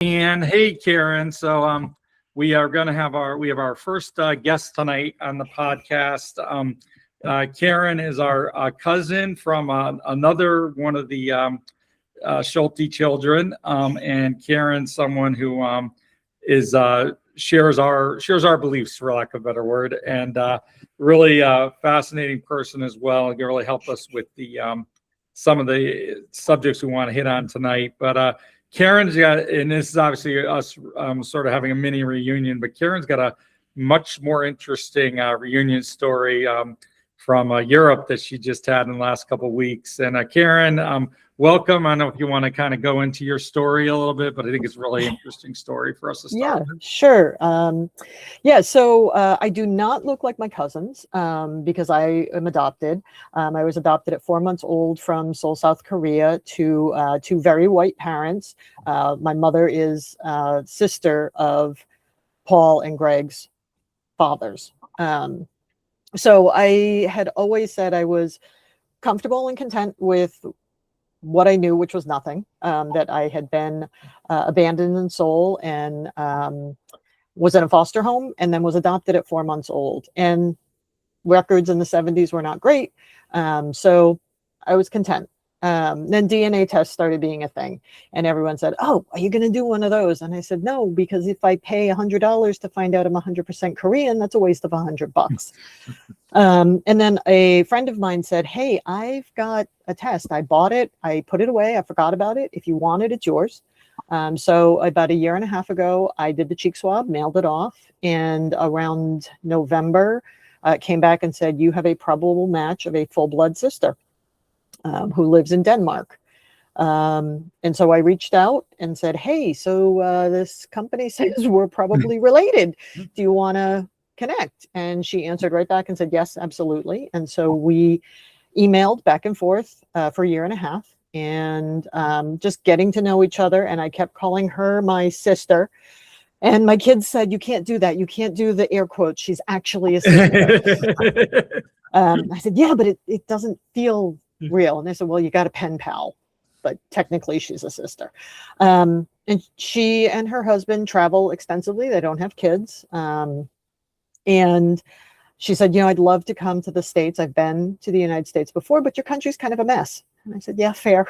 And hey, Karin. So we are going to have our first guest tonight on the podcast. Karin is our cousin from another one of the Schulte children, and Karin's someone who is shares our beliefs, for lack of a better word, and really fascinating person as well. And can really help us with the some of the subjects we want to hit on tonight, but. Karin's got, and this is obviously us sort of having a mini reunion, but Karin's got a much more interesting reunion story from Europe that she just had in the last couple of weeks. And Karin, welcome. I don't know if you want to kind of go into your story a little bit, but I think it's a really interesting story for us to start with. Sure. So I do not look like my cousins because I am adopted. I was adopted at 4 months old from Seoul, South Korea to two very white parents. My mother is sister of Paul and Greg's fathers. So I had always said I was comfortable and content with what I knew, which was nothing, that I had been abandoned in Seoul and was in a foster home and then was adopted at 4 months old. And records in the 70s were not great. So I was content. Then DNA tests started being a thing and everyone said, "Oh, are you going to do one of those?" And I said, "No, because if I pay $100 to find out I'm 100% Korean, that's a waste of $100. And then a friend of mine said, "Hey, I've got a test. I bought it. I put it away. I forgot about it. If you want it, it's yours." So about a year and a half ago, I did the cheek swab, mailed it off. And around November, it came back and said, "You have a probable match of a full blood sister who lives in Denmark." And so I reached out and said, "Hey, so this company says we're probably related. Do you want to connect?" And she answered right back and said, "Yes, absolutely." And so we emailed back and forth for a year and a half and just getting to know each other. And I kept calling her my sister. And my kids said, "You can't do that. You can't do the air quotes. She's actually a sister." I said, "Yeah, but it doesn't feel real." And they said, "Well, you got a pen pal, but technically she's a sister." And she and her husband travel extensively. They don't have kids. And she said, "I'd love to come to the States. I've been to the United States before, but your country's kind of a mess." And I said, "Yeah, fair."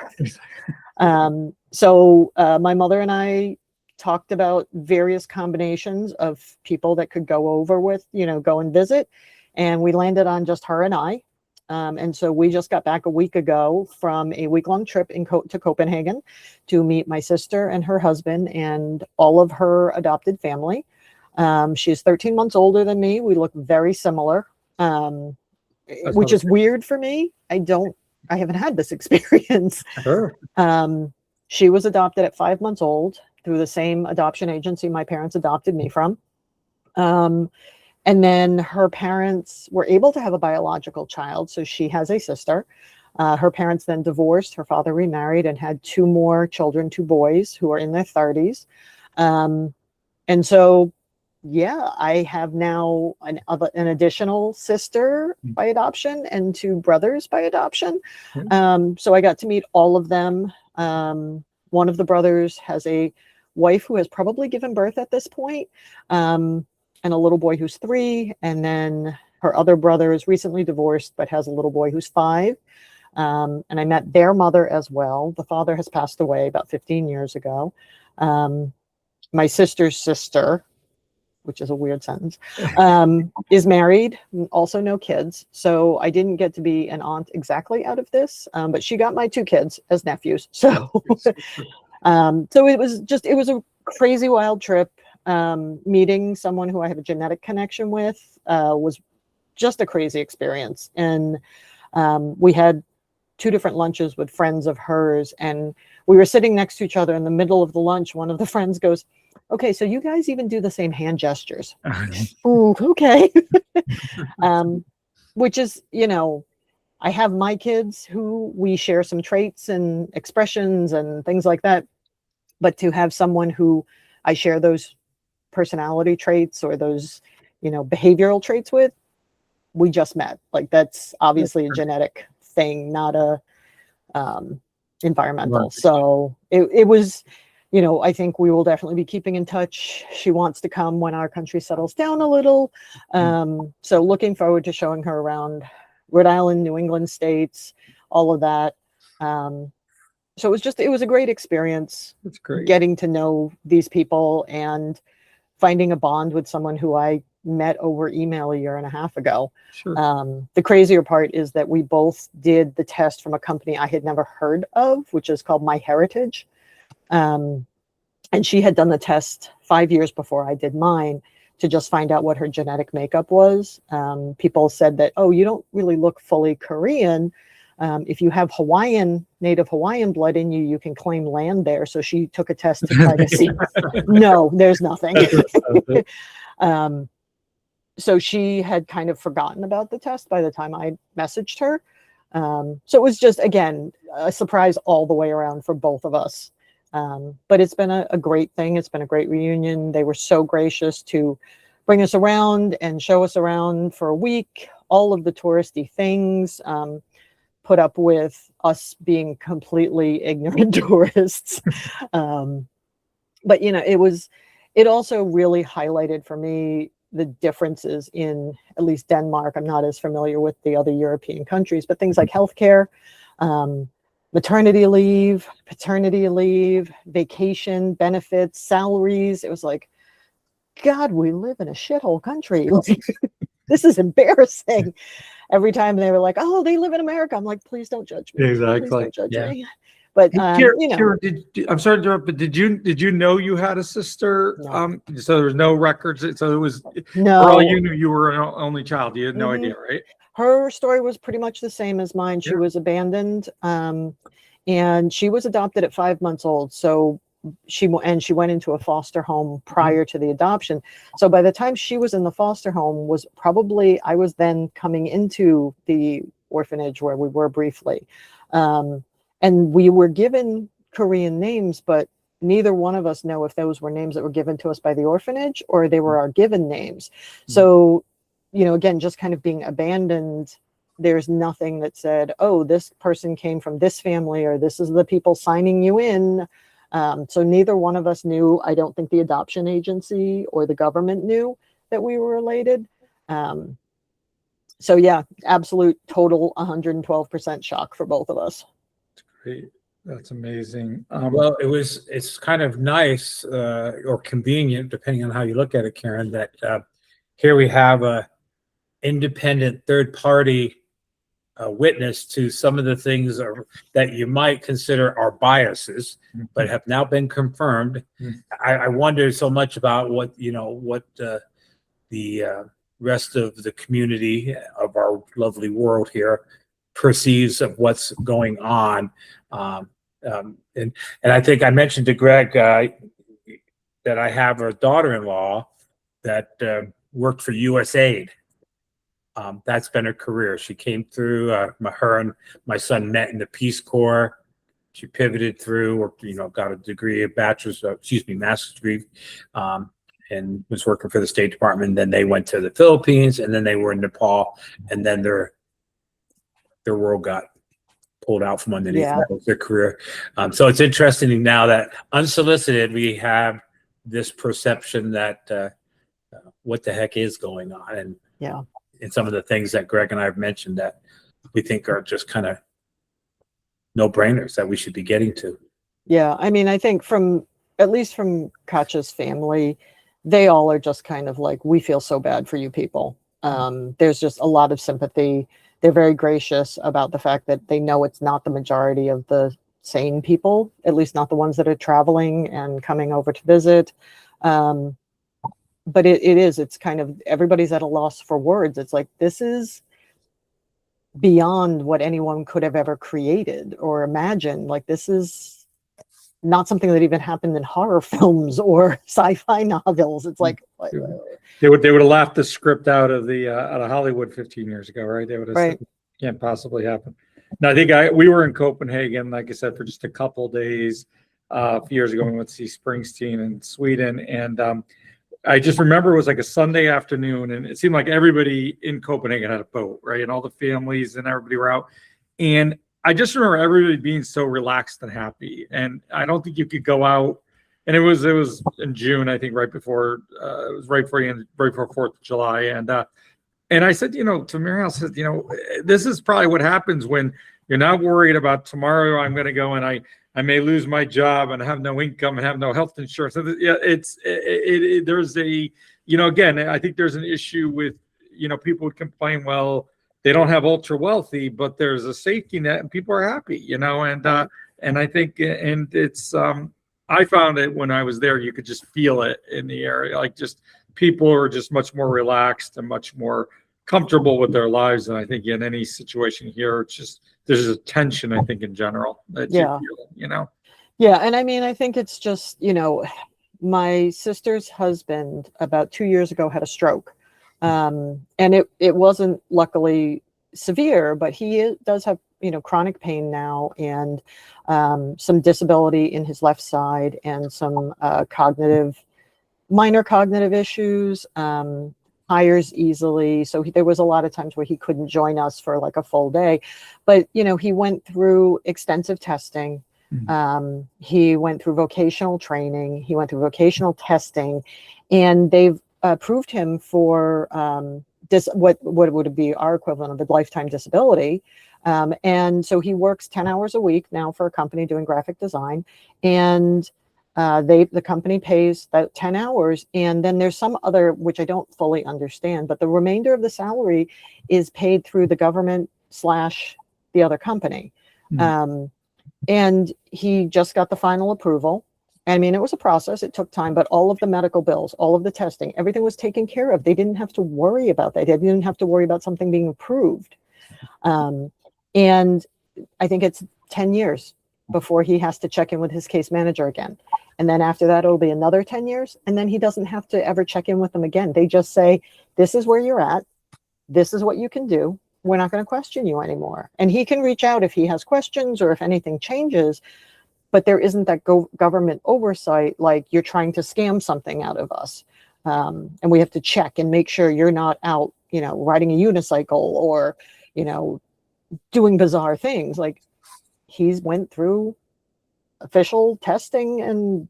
So my mother and I talked about various combinations of people that could go over with, go and visit. And we landed on just her and I. And so we just got back a week ago from a week-long trip to Copenhagen to meet my sister and her husband and all of her adopted family. She's 13 months older than me. We look very similar, which is weird for me. I haven't had this experience. Sure. She was adopted at 5 months old through the same adoption agency my parents adopted me from. And then her parents were able to have a biological child. So she has a sister. Her parents then divorced. Her father remarried and had 2 more children, 2 boys who are in their 30s. And so, yeah, I have now an additional sister by adoption and 2 brothers by adoption. So I got to meet all of them. One of the brothers has a wife who has probably given birth at this point. And a little boy who's 3, and then her other brother is recently divorced, but has a little boy who's 5. And I met their mother as well. The father has passed away about 15 years ago. My sister's sister, which is a weird sentence, is married, also no kids. So I didn't get to be an aunt exactly out of this, but she got my 2 kids as nephews. So, so it was a crazy wild trip. Meeting someone who I have a genetic connection with was just a crazy experience. And we had 2 different lunches with friends of hers, and we were sitting next to each other in the middle of the lunch. One of the friends goes, "Okay, so you guys even do the same hand gestures." Ooh, okay. Which is, I have my kids who we share some traits and expressions and things like that. But to have someone who I share those personality traits or those, behavioral traits with, we just met. Like, that's obviously a genetic thing, not a environmental. So it was I think we will definitely be keeping in touch. She wants to come when our country settles down a little. So looking forward to showing her around Rhode Island, New England states, all of that. So it was a great experience. That's great. Getting to know these people and finding a bond with someone who I met over email a year and a half ago. Sure. The crazier part is that we both did the test from a company I had never heard of, which is called MyHeritage. And she had done the test 5 years before I did mine to just find out what her genetic makeup was. People said that, oh, you don't really look fully Korean. If you have native Hawaiian blood in you, you can claim land there. So she took a test to try to see. No, there's nothing. So she had kind of forgotten about the test by the time I messaged her. So it was just, again, a surprise all the way around for both of us. But it's been a great thing. It's been a great reunion. They were so gracious to bring us around and show us around for a week, all of the touristy things, put up with us being completely ignorant tourists. But, it also really highlighted for me the differences in at least Denmark. I'm not as familiar with the other European countries, but things like healthcare, maternity leave, paternity leave, vacation, benefits, salaries. It was like, God, we live in a shithole country. This is embarrassing. Every time they were like, oh, they live in America. I'm like, please don't judge me. Exactly. Please don't judge me. But Karen, I'm sorry to interrupt, but did you know you had a sister? No. So there was no records. So it was No. For all you knew, you were an only child. You had no idea, right? Her story was pretty much the same as mine. She was abandoned, and she was adopted at 5 months old. So she went into a foster home prior to the adoption. So by the time she was in the foster home I was then coming into the orphanage where we were briefly. And we were given Korean names, but neither one of us know if those were names that were given to us by the orphanage or they were our given names. So, again, just kind of being abandoned, there's nothing that said, oh, this person came from this family or this is the people signing you in. So neither one of us knew. I don't think the adoption agency or the government knew that we were related. So yeah, absolute total 112% shock for both of us. Great. That's amazing. Well, it's kind of nice or convenient, depending on how you look at it, Karen, that here we have a independent third party witness to some of the things that you might consider are biases, but have now been confirmed. I wonder so much about what the rest of the community of our lovely world here perceives of what's going on. And I think I mentioned to Greg that I have a daughter-in-law that worked for USAID. That's been her career. She came through, her and my son met in the Peace Corps. She pivoted through, got a degree, master's degree, and was working for the State Department. And then they went to the Philippines, and then they were in Nepal, and then their world got pulled out from underneath their career. So it's interesting now that unsolicited, we have this perception that what the heck is going on, and some of the things that Greg and I have mentioned that we think are just kind of no-brainers that we should be getting to. Yeah, I mean, I think at least from Katja's family, they all are just kind of like, we feel so bad for you people. There's just a lot of sympathy. They're very gracious about the fact that they know it's not the majority of the sane people, at least not the ones that are traveling and coming over to visit. But it's kind of, everybody's at a loss for words. It's like, this is beyond what anyone could have ever created or imagined. Like, this is not something that even happened in horror films or sci-fi novels. It's like they would have laughed the script out of Hollywood 15 years ago, right? They would have said, can't possibly happen. No, I think we were in Copenhagen, like I said, for just a couple of days a few years ago. We went to see Springsteen in Sweden, and I just remember it was like a Sunday afternoon, and it seemed like everybody in Copenhagen had a boat, right? And all the families and everybody were out, and I just remember everybody being so relaxed and happy. And I don't think you could go out and it was in June, I think, right before it was right before 4th of July, and I said, to Mary, I said, this is probably what happens when you're not worried about tomorrow. I'm going to go and I may lose my job and have no income and have no health insurance. So yeah, there's a, again, I think there's an issue with, people would complain, well, they don't have ultra wealthy, but there's a safety net and people are happy, and I think, and it's, I found it when I was there, you could just feel it in the area. Like just people are just much more relaxed and much more comfortable with their lives. And I think in any situation here, it's just, there's a tension, I think, in general that Yeah. you feel, Yeah. And I mean, I think it's just, my sister's husband about 2 years ago had a stroke. And it wasn't luckily severe, but he does have, chronic pain now and some disability in his left side and some minor cognitive issues, tires easily. So there was a lot of times where he couldn't join us for like a full day, but he went through extensive testing. He went through vocational training, he went through vocational testing, and they've approved him for what would be our equivalent of a lifetime disability. And so he works 10 hours a week now for a company doing graphic design, and the company pays that 10 hours. And then there's some other, which I don't fully understand, but the remainder of the salary is paid through the government / the other company. And he just got the final approval. I mean, it was a process. It took time, but all of the medical bills, all of the testing, everything was taken care of. They didn't have to worry about that. They didn't have to worry about something being approved. And I think it's 10 years before he has to check in with his case manager again. And then after that, it'll be another 10 years. And then he doesn't have to ever check in with them again. They just say, this is where you're at. This is what you can do. We're not going to question you anymore. And he can reach out if he has questions or if anything changes, but there isn't that government oversight, like you're trying to scam something out of us. And we have to check and make sure you're not out, riding a unicycle or, doing bizarre things. Like he's went through official testing and,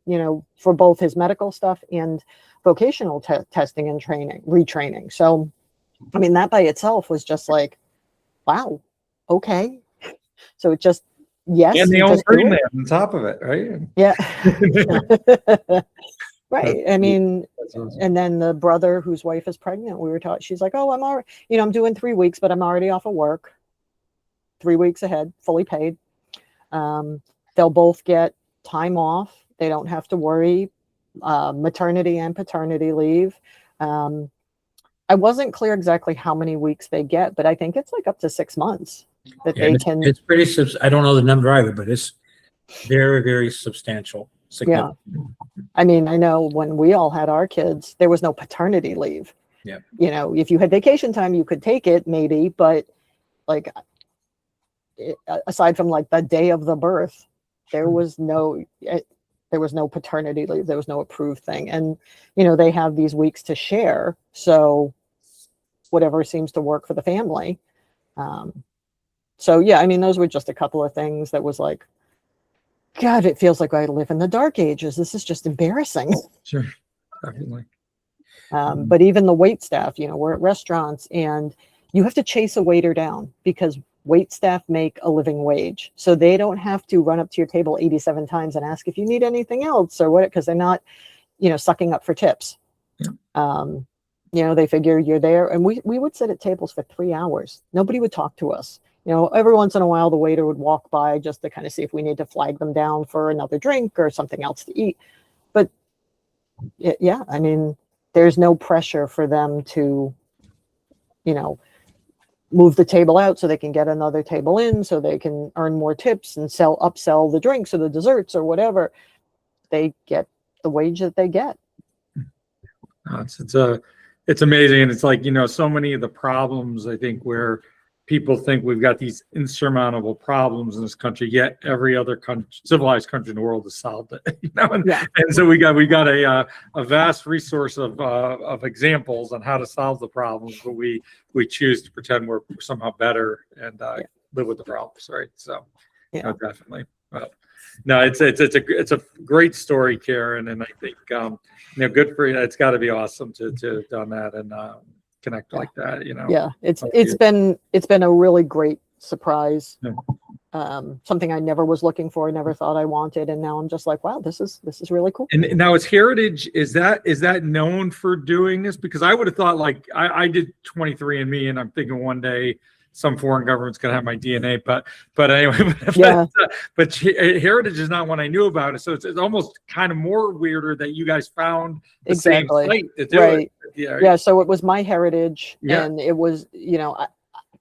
for both his medical stuff and vocational testing and retraining. So, I mean, that by itself was just like, wow, okay. So it just, yes. And they own Greenland on top of it, right? Yeah. Right. I mean, and then the brother whose wife is pregnant, we were taught, she's like, oh, I'm already, I'm doing 3 weeks, but I'm already off of work 3 weeks ahead, fully paid. They'll both get time off. They don't have to worry, maternity and paternity leave. I wasn't clear exactly how many weeks they get, but I think it's like up to 6 months that they can. It's pretty, I don't know the number either, but it's very, very substantial. Yeah. I mean, I know when we all had our kids, there was no paternity leave. Yeah. If you had vacation time, you could take it maybe, but like, aside from like the day of the birth, there was no paternity leave. There was no approved thing. And, they have these weeks to share. So whatever seems to work for the family. So yeah, I mean, those were just a couple of things that was like, God, it feels like I live in the dark ages. This is just embarrassing. Sure. Definitely. But even the wait staff, we're at restaurants and you have to chase a waiter down because wait staff make a living wage. So they don't have to run up to your table 87 times and ask if you need anything else or what, because they're not, sucking up for tips. Yeah. They figure you're there. And we would sit at tables for 3 hours. Nobody would talk to us. Every once in a while, the waiter would walk by just to kind of see if we need to flag them down for another drink or something else to eat. But yeah, I mean, there's no pressure for them to, move the table out so they can get another table in so they can earn more tips and upsell the drinks or the desserts or whatever. They get the wage that they get. It's amazing. And it's like, so many of the problems, I think, where people think we've got these insurmountable problems in this country, yet every other civilized country in the world has solved it. And so we got a vast resource of examples on how to solve the problems, but we choose to pretend we're somehow better and live with the problems, right? So definitely. no, it's a great story, Karen, and I think good for you. It's got to be awesome to have done that and connect like that. Yeah, it's been a really great surprise. Yeah. Something I never was looking for, never thought I wanted, and now I'm just like, wow, this is really cool. And now, is Heritage, is that known for doing this? Because I would have thought, like, I did 23andMe, and I'm thinking one day some foreign government's gonna have my DNA, but anyway, Yeah. but Heritage is not one I knew about, so it's almost kind of more weirder that you guys found the Exactly. same site to do Right. it. Yeah, so it was My Heritage, Yeah. and it was,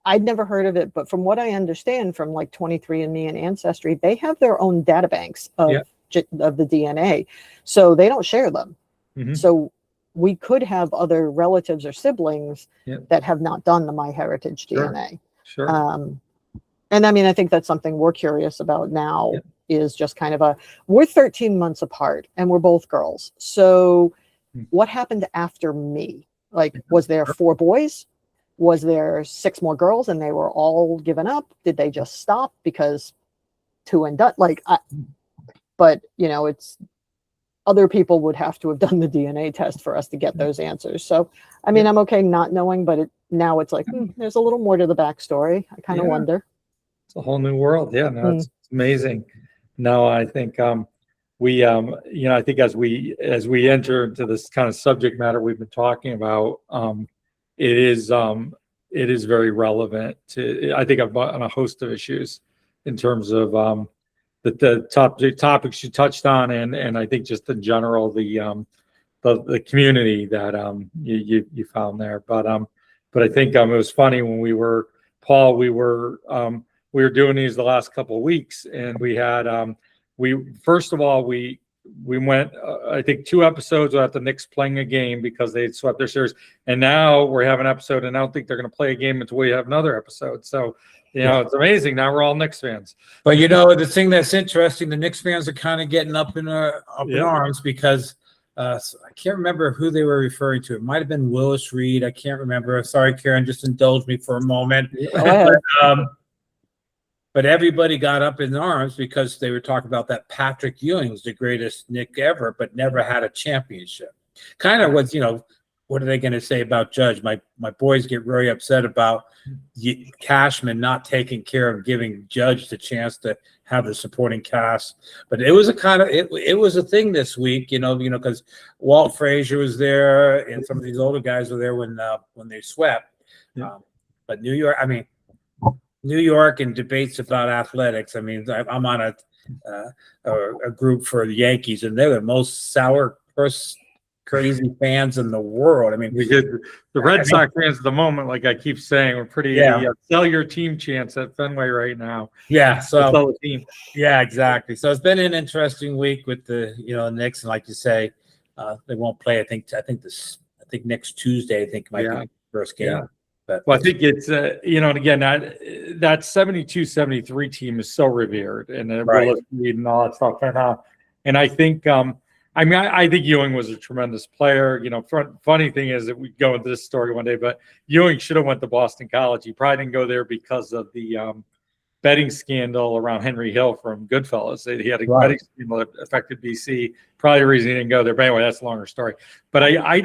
I'd never heard of it, but from what I understand from like 23andMe and Ancestry, they have their own databanks of the DNA, so they don't share them. Mhm. So we could have other relatives or siblings that have not done the My Heritage DNA. Sure. And I mean, I think that's something we're curious about now is just kind of we're 13 months apart and we're both girls. So what happened after me? Like, was there 4 boys? Was there 6 more girls and they were all given up? Did they just stop because 2 and done? But it's other people would have to have done the DNA test for us to get those answers. So, I mean, I'm okay not knowing, but now it's like, there's a little more to the backstory. I kind of wonder. It's a whole new world. Yeah, no, it's amazing. No, I think we I think as we enter into this kind of subject matter we've been talking about, it is very relevant to, I think, on a host of issues in terms of the topics you touched on, and I think just in general the community that you found there. But I think it was funny when we were doing these the last couple of weeks, and we had first of all we went I think 2 episodes without the Knicks playing a game because they had swept their series, and now we're having an episode, and I don't think they're going to play a game until we have another episode. So it's amazing. Now we're all Knicks fans. But the thing that's interesting, the Knicks fans are kind of getting up in arms because I can't remember who they were referring to. It might have been Willis Reed. I can't remember. Sorry, Karen, just indulge me for a moment. But everybody got up in arms because they were talking about that Patrick Ewing's the greatest Knick ever, but never had a championship. Kind of was, what are they going to say about Judge? My boys get really upset about Cashman not taking care of giving Judge the chance to have the supporting cast. But it was it was a thing this week, because Walt Frazier was there and some of these older guys were there when they swept. But New York and debates about athletics. I mean, I'm on a group for the Yankees, and they're the most crazy fans in the world. I mean, the Red Sox fans at the moment, like I keep saying, we're pretty sell your team chance at Fenway right now. Yeah, so sell the team. Yeah, exactly. So it's been an interesting week with the Knicks, and like you say, they won't play. I think next Tuesday. I think might be the first game. Yeah. Well, I think it's, and again, that 72-73 team is so revered, and Willis Reed and all that stuff. And I think, I think Ewing was a tremendous player. Funny thing is that we go into this story one day, but Ewing should have went to Boston College. He probably didn't go there because of the betting scandal around Henry Hill from Goodfellas. He had a betting scandal that affected BC. Probably the reason he didn't go there. But anyway, that's a longer story. But I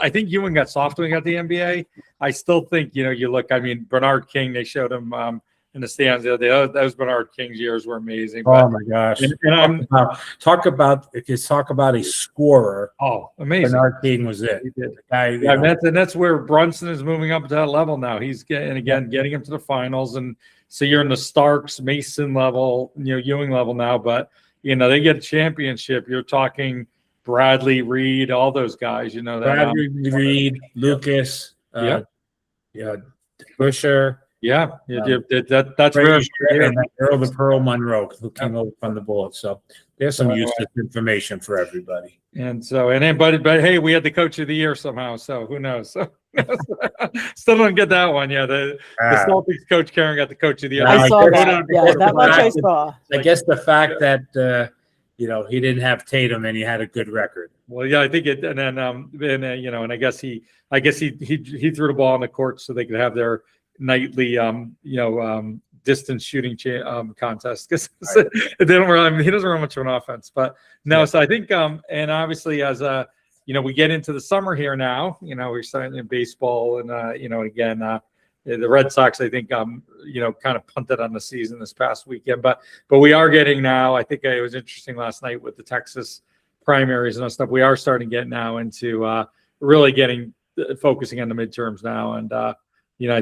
think Ewing got soft when he got the NBA. I still think, you look, Bernard King, they showed him in the stands the other day. Those Bernard King's years were amazing. Oh my gosh. Talk about a scorer. Oh, amazing. Bernard King was it. And that's where Brunson is moving up to that level now. He's getting him to the finals. And so you're in the Starks, Mason level, Ewing level now, but they get a championship. You're talking Bradley, Reed, all those guys, Bradley, Reed, Lucas, Busher. That's rare. And Earl the Pearl Monroe, who came over from the Bullets. So there's some useless information for everybody. But hey, we had the coach of the year somehow, so who knows? Still don't get that one. Yeah, the Celtics coach Karin got the coach of the year. I saw that. Yeah, that much I saw. I guess the fact that he didn't have Tatum and he had a good record. Well, yeah, I think it, and then and I guess he threw the ball on the court so they could have their nightly distance shooting contest because they don't really. I mean, he doesn't run much of an offense, but no. Yeah. So I think, and obviously as we get into the summer here now. We're starting in baseball, and again, the Red Sox, I think, kind of punted on the season this past weekend, but we are getting now. I think it was interesting last night with the Texas primaries and stuff. We are starting to get now into really getting focusing on the midterms now, and I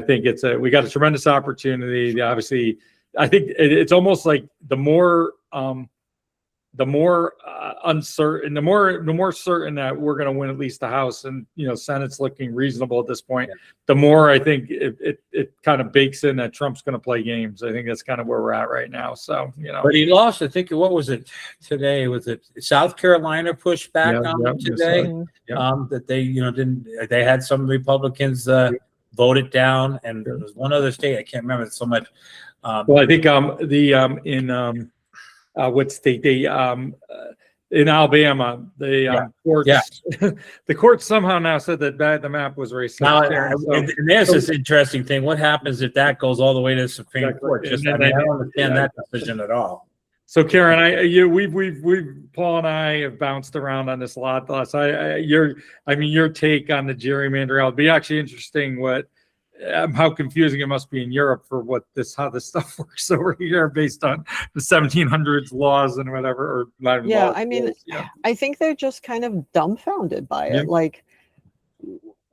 think we got a tremendous opportunity. Obviously, I think it's almost like the more uncertain, the more certain that we're going to win at least the House, and Senate's looking reasonable at this point. Yeah. The more I think it kind of bakes in that Trump's going to play games. I think that's kind of where we're at right now. So But he lost. I think what was it today? Was it South Carolina pushed back on them today? That they didn't. They had some Republicans vote it down, and there was one other state I can't remember so much. Well, I think what state they in Alabama courts the court somehow now said that the map was racist. Now, and there's this interesting thing. What happens if that goes all the way to the Supreme Court? I don't understand that decision at all. So Karen, we've Paul and I have bounced around on this a lot. Your take on the gerrymandering, it'll be actually interesting how confusing it must be in Europe for how this stuff works over here based on the 1700s laws and whatever. Or not yeah, laws, I mean, I think they're just kind of dumbfounded by it. Like,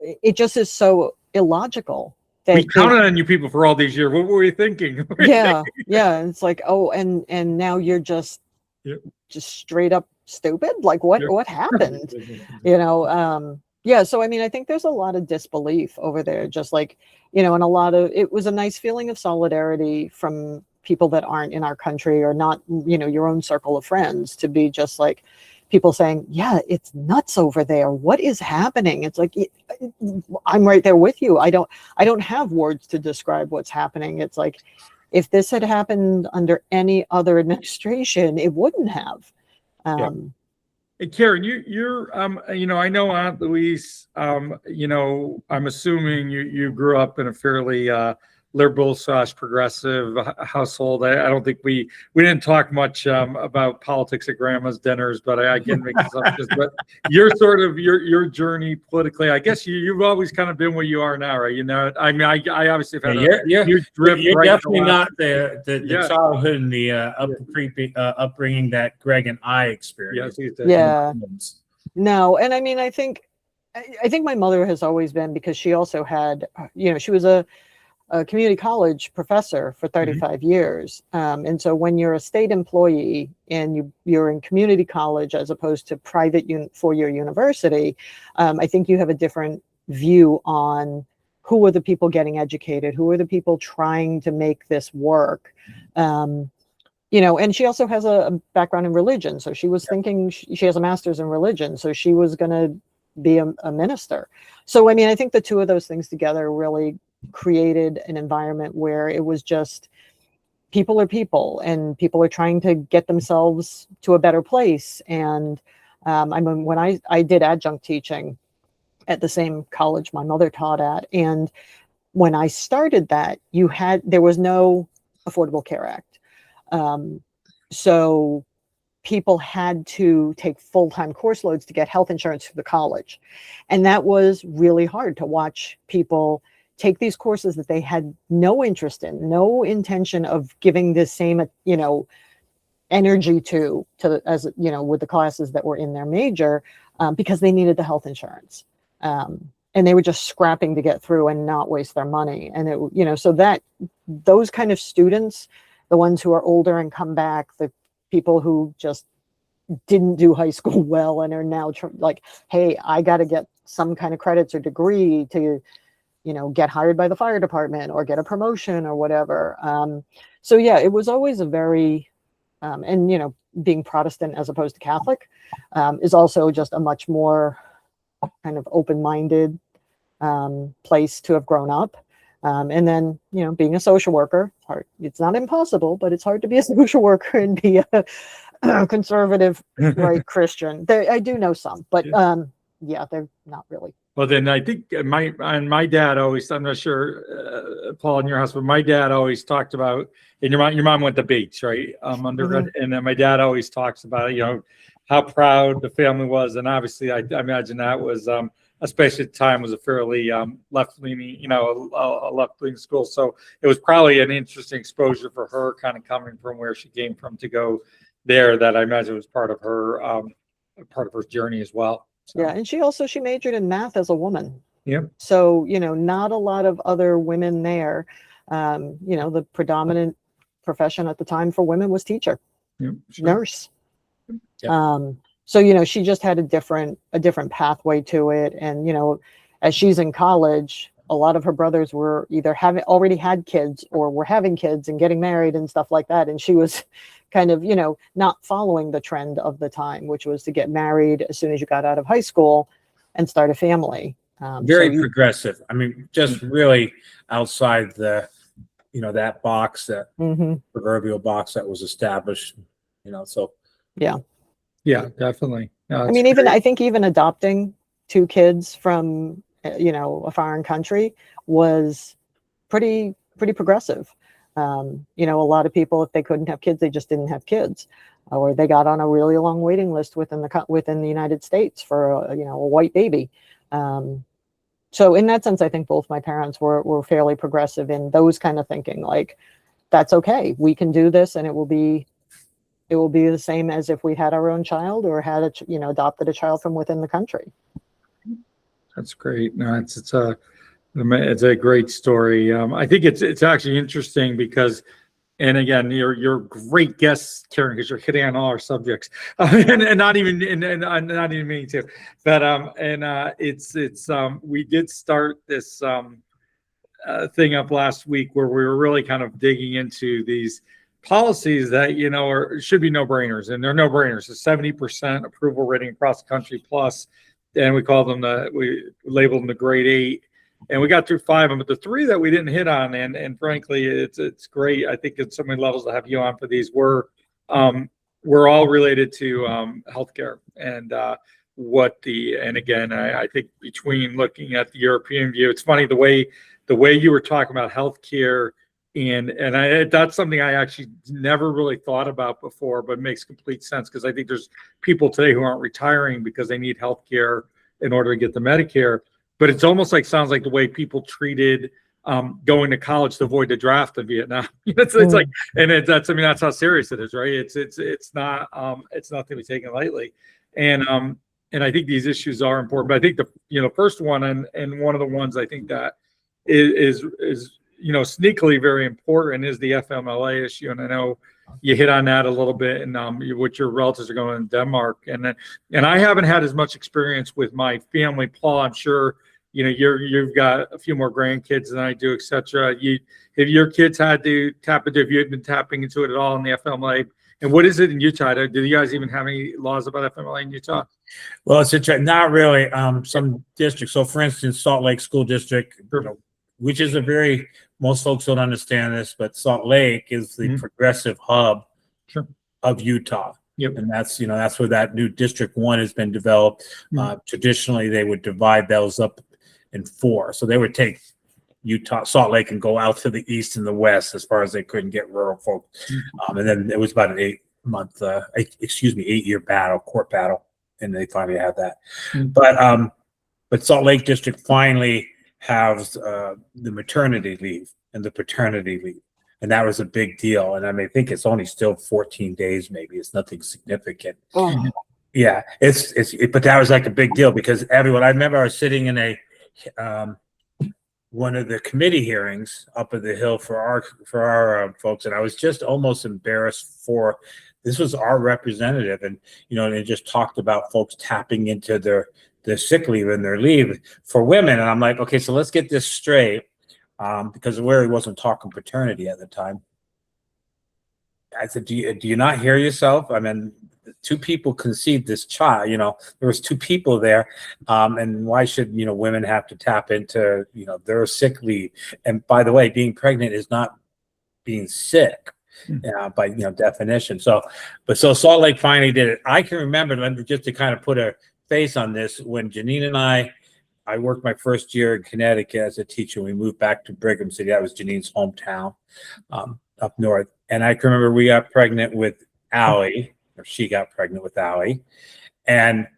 it just is so illogical. We counted on you people for all these years. What were we thinking? Yeah. It's like, and now you're just straight up stupid. Like, what happened? Yeah, so I mean, I think there's a lot of disbelief over there, just like, and it was a nice feeling of solidarity from people that aren't in our country or not, your own circle of friends, to be just like people saying, yeah, it's nuts over there. What is happening? It's like, I'm right there with you. I don't have words to describe what's happening. It's like, if this had happened under any other administration, it wouldn't have. Hey, Karin, you're I know Aunt Louise, I'm assuming you grew up in a fairly liberal/progressive household. I don't think we didn't talk much about politics at grandma's dinners, but I can make assumptions. But your journey politically, I guess you've always kind of been where you are now, right? I mean, I obviously have had huge drift. You're definitely not the childhood and the upbringing that Greg and I experienced. No, and I mean, I think my mother has always been, because she also had, she was a community college professor for 35 years. And so when you're a state employee and you're in community college as opposed to private four-year university, I think you have a different view on who are the people getting educated, who are the people trying to make this work. And she also has a background in religion. So she was thinking, she has a master's in religion, so she was going to be a minister. So, I mean, I think the two of those things together really created an environment where it was just people are people, and people are trying to get themselves to a better place. And I mean, when I did adjunct teaching at the same college my mother taught at, and when I started that, there was no Affordable Care Act. So people had to take full-time course loads to get health insurance for the college. And that was really hard to watch people take these courses that they had no interest in, no intention of giving the same, energy to as with the classes that were in their major, because they needed the health insurance. And they were just scrapping to get through and not waste their money. And so that those kind of students, the ones who are older and come back, the people who just didn't do high school well and are now like, hey, I got to get some kind of credits or degree to get hired by the fire department or get a promotion or whatever. So yeah, it was always a very, and being Protestant as opposed to Catholic is also just a much more kind of open-minded place to have grown up. And then, being a social worker, it's not impossible, but it's hard to be a social worker and be a conservative, right, Christian. I do know some, but they're not really Well, then I think my dad always, I'm not sure, Paul, in your house, but my dad always talked about, and your mom went to Bates, right? Undergrad, and then my dad always talks about, how proud the family was. And obviously I imagine that was, especially at the time, was a fairly left-leaning, a left-leaning school. So it was probably an interesting exposure for her, kind of coming from where she came from to go there, that I imagine was part of her journey as well. So. Yeah, and she majored in math as a woman. Yep. So, not a lot of other women there. The predominant profession at the time for women was teacher, yep, sure. nurse. Yep. So, she just had a different pathway to it. And, as she's in college, a lot of her brothers were either already had kids or were having kids and getting married and stuff like that. And she was kind of, not following the trend of the time, which was to get married as soon as you got out of high school and start a family. Very progressive. I mean, just really outside the, that box, that proverbial box that was established, so. Yeah. Yeah, definitely. I mean, I think even adopting 2 kids from, a foreign country was pretty progressive. A lot of people, if they couldn't have kids, they just didn't have kids, or they got on a really long waiting list within the United States for a white baby. So in that sense, I think both my parents were fairly progressive in those kind of thinking, like, that's okay, we can do this, and it will be the same as if we had our own child or had adopted a child from within the country. That's great. No, it's a great story. I think it's actually interesting because, and again, you're great guest, Karin, because you're hitting on all our subjects, and not even meaning to, but it's we did start this thing up last week where we were really kind of digging into these policies that should be no-brainers, and they're no-brainers. A 70% approval rating across the country plus, and we call them we labeled them the grade 8. And we got through 5 of them, but the 3 that we didn't hit on, and frankly, it's great. I think it's so many levels to have you on for these. We're all related to healthcare and and again, I think between looking at the European view, it's funny the way you were talking about healthcare, and that's something I actually never really thought about before, but it makes complete sense because I think there's people today who aren't retiring because they need healthcare in order to get the Medicare. But it's almost sounds like the way people treated going to college to avoid the draft in Vietnam. It's like, and that's how serious it is, right? It's not nothing to be taken lightly, and I think these issues are important. But I think the first one and one of the ones I think that is sneakily very important is the FMLA issue, and I know you hit on that a little bit, and what your relatives are going in Denmark, and I haven't had as much experience with my family. Paul, I'm sure you've got a few more grandkids than I do, etc. Have your kids had to tap into? Have you been tapping into it at all in the FMLA? And what is it in Utah? Do you guys even have any laws about FMLA in Utah? Well, it's not really. Some districts. So, for instance, Salt Lake School District, which is most folks don't understand this, but Salt Lake is the progressive hub of Utah. Yep. And that's where that new District 1 has been developed. Traditionally, they would divide those up in 4. So they would take Salt Lake, and go out to the east and the west as far as they couldn't get rural folks. And then it was about an 8-year court battle, and they finally had that. But Salt Lake District finally has the maternity leave and the paternity leave. And that was a big deal. And I think it's only still 14 days, maybe. It's nothing significant. Oh. Yeah, but that was like a big deal because everyone, I remember I was sitting in one of the committee hearings up at the Hill for our folks, and I was just almost embarrassed this was our representative, and they just talked about folks tapping into their sick leave and their leave for women, and I'm like, okay, so let's get this straight, because he wasn't talking paternity at the time. I said, do you not hear yourself? I mean, 2 people conceived this child, there was 2 people there. And why should, women have to tap into, their sick leave? And by the way, being pregnant is not being sick by, definition. So Salt Lake finally did it. I can remember, just to kind of put a face on this, when Janine and I I worked my first year in Connecticut as a teacher. We moved back to Brigham City. That was Janine's hometown, up north. And I can remember we got pregnant with Allie, or she got pregnant with Allie. And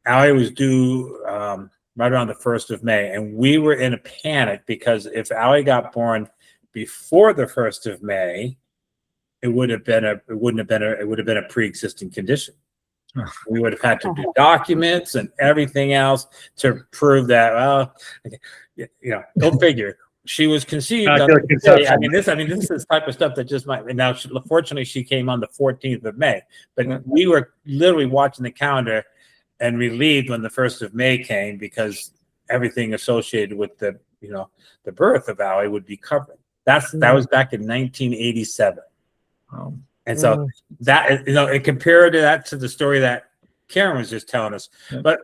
Allie was due right around the 1st of May. And we were in a panic because if Allie got born before the 1st of May, it would have been a pre-existing condition. We would have had to do documents and everything else to prove that. Well, go figure. She was conceived. I mean, this is the type of stuff that just might. Now, fortunately, she came on the 14th of May, but we were literally watching the calendar and relieved when the 1st of May came because everything associated with the birth of Allie would be covered. That was back in 1987. And so that, and compared to the story that Karin was just telling us. But,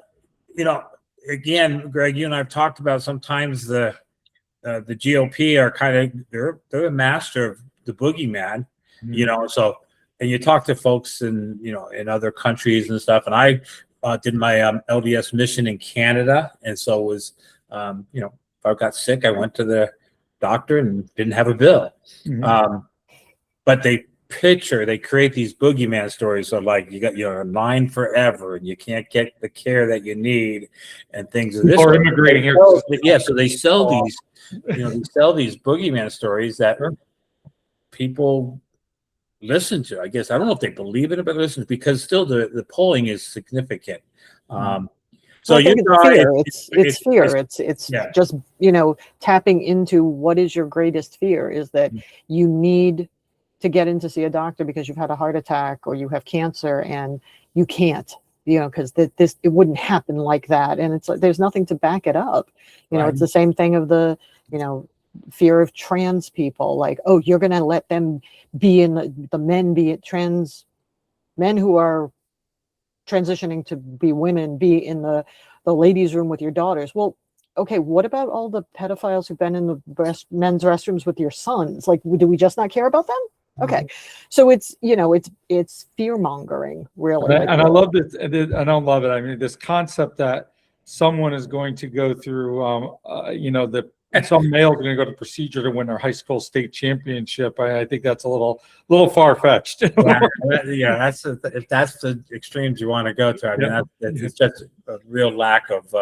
again, Greg, you and I have talked about sometimes the GOP are kind of, they're a master of the boogeyman, so, and you talk to folks in other countries and stuff. And I did my LDS mission in Canada. And so it was, if I got sick, I went to the doctor and didn't have a bill. But they create these boogeyman stories. So like you're in line forever and you can't get the care that you need and things of this. Or immigrating here. Yeah. So they sell these, these boogeyman stories that people listen to. I guess, I don't know if they believe in it, but listen, because still the polling is significant. So it's fear. It's just, tapping into what is your greatest fear is that you need to get in to see a doctor because you've had a heart attack or you have cancer and you can't, because it wouldn't happen like that. And it's like, there's nothing to back it up. It's the same thing of the, fear of trans people. Like, oh, you're going to let them be in the men, be it trans men who are transitioning to be women, be in the ladies' room with your daughters. Well, okay, what about all the pedophiles who've been in the men's restrooms with your sons? Like, do we just not care about them? Okay, so it's it's fear mongering, really. And I love this. I don't love it. I mean, this concept that someone is going to go through, some male's going to go to procedure to win their high school state championship. I think that's a little far fetched. If that's the extremes you want to go to. I mean, it's just a real lack of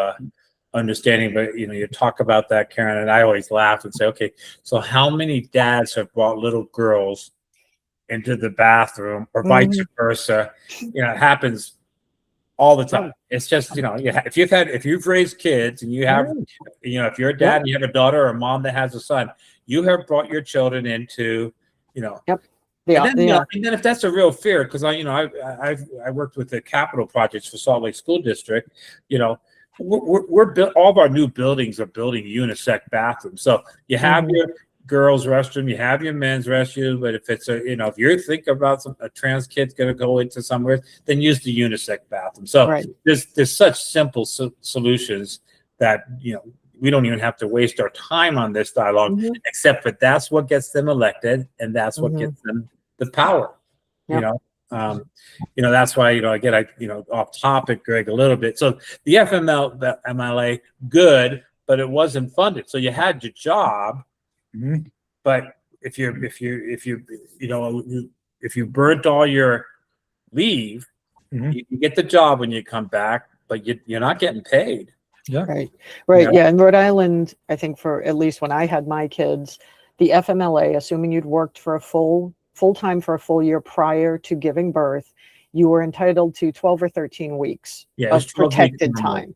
understanding. But you talk about that, Karin, and I always laugh and say, okay, so how many dads have brought little girls into the bathroom or vice versa? It happens all the time. It's just, if you've raised kids and you have, if you're a dad and you have a daughter or a mom that has a son, you have brought your children into, And then if that's a real fear, because I worked with the capital projects for Salt Lake School District, we're built, all of our new buildings are building unisex bathrooms. So you have your girls' restroom, you have your men's restroom, but if it's if you're thinking about a trans kid's going to go into somewhere, then use the unisex bathroom. So there's such simple solutions that we don't even have to waste our time on this dialogue, except that that's what gets them elected and that's what gets them the power. That's why again off topic, Greg, a little bit. So the FMLA good, but it wasn't funded. So you had your job. But if you burnt all your leave, you can get the job when you come back, but you're not getting paid. Right. Yeah. In Rhode Island, I think for at least when I had my kids, the FMLA, assuming you'd worked for a full time for a full year prior to giving birth, you were entitled to 12 or 13 weeks of protected time.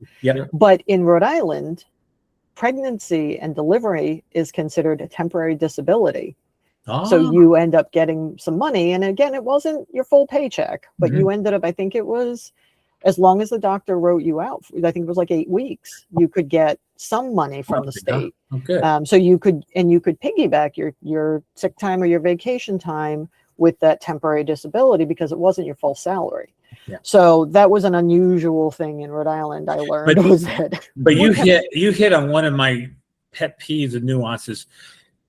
But in Rhode Island, pregnancy and delivery is considered a temporary disability. So you end up getting some money. And again, it wasn't your full paycheck, but you ended up, I think it was, as long as the doctor wrote you out, I think it was like 8 weeks, you could get some money from the state. So you could piggyback your sick time or your vacation time with that temporary disability because it wasn't your full salary. So that was an unusual thing in Rhode Island. I learned but you hit on one of my pet peeves and nuances.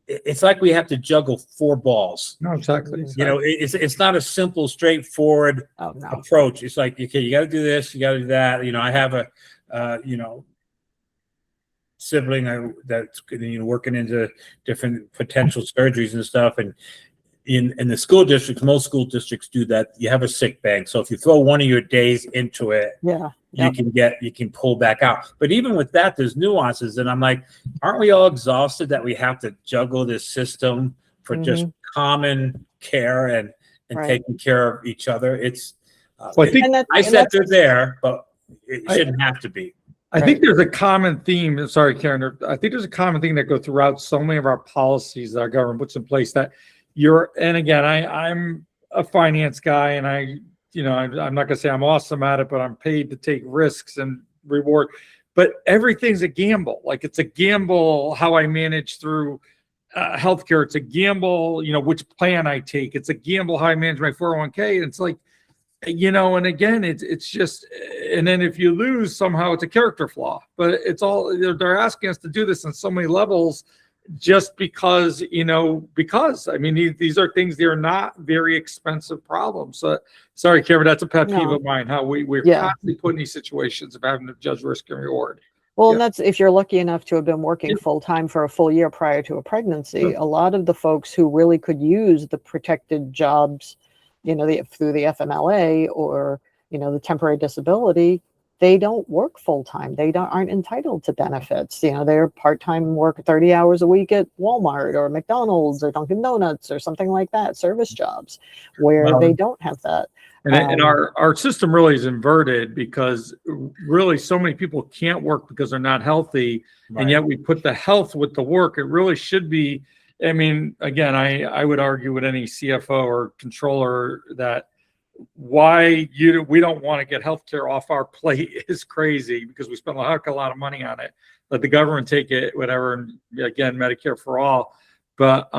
It's like we have to juggle 4 balls. No, exactly. It's not a simple, straightforward approach. It's like, okay, you got to do this, you got to do that. I have you know, sibling that's working into different potential surgeries and stuff. And in the school districts, most school districts do that. You have a sick bank, so if you throw one of your days into it, you can pull back out. But even with that, there's nuances, and I'm like, aren't we all exhausted that we have to juggle this system for just common care and taking care of each other? It's Well, I said they're there, but it shouldn't have to be. I think there's a common theme. Sorry, Karen. I think there's a common thing that goes throughout so many of our policies that our government puts in place that and again, I'm a finance guy, and I'm not going to say I'm awesome at it, but I'm paid to take risks and reward. But everything's a gamble. Like, it's a gamble how I manage through healthcare. It's a gamble, which plan I take. It's a gamble how I manage my 401k. And it's like, and again, it's just, and then if you lose somehow, it's a character flaw. But it's all, they're asking us to do this on so many levels, just because, I mean, these are things, they're not very expensive problems. So, sorry, Karen, that's a pet peeve of mine, how we're constantly put in these situations of having to judge risk and reward. Well, and that's if you're lucky enough to have been working full time for a full year prior to a pregnancy. A lot of the folks who really could use the protected jobs, through the FMLA or, the temporary disability, they don't work full time. They aren't entitled to benefits. They're part-time, work 30 hours a week at Walmart or McDonald's or Dunkin' Donuts or something like that, service jobs where they don't have that. And our system really is inverted, because really so many people can't work because they're not healthy. Right. And yet we put the health with the work. It really should be, I mean, again, I would argue with any CFO or controller that why we don't want to get healthcare off our plate is crazy, because we spend a lot of money on it. Let the government take it, whatever. And again, Medicare for all. But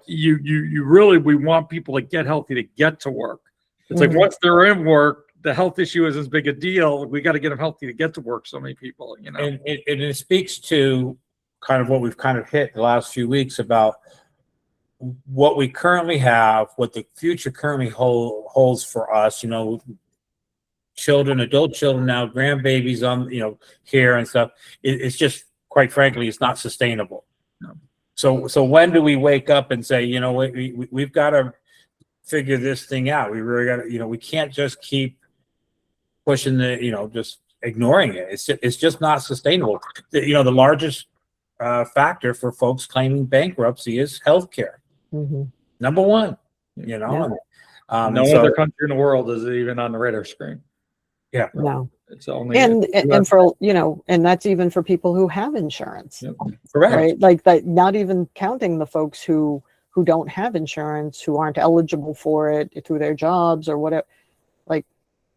you really, we want people to get healthy to get to work. It's like, once they're in work, the health issue is as big a deal. We got to get them healthy to get to work. So many people, And it speaks to kind of what we've kind of hit the last few weeks about what we currently have, what the future currently holds for us, children, adult children now, grandbabies on, here and stuff. It's just, quite frankly, it's not sustainable. No. So when do we wake up and say, we've got to figure this thing out. We really got to, we can't just keep pushing just ignoring it. It's just not sustainable. The largest factor for folks claiming bankruptcy is healthcare. Number one, no other country in the world is even on the radar screen. Yeah, no, it's only and for and that's even for people who have insurance. Yep. Correct. Right, like that. Not even counting the folks who don't have insurance, who aren't eligible for it through their jobs or whatever. Like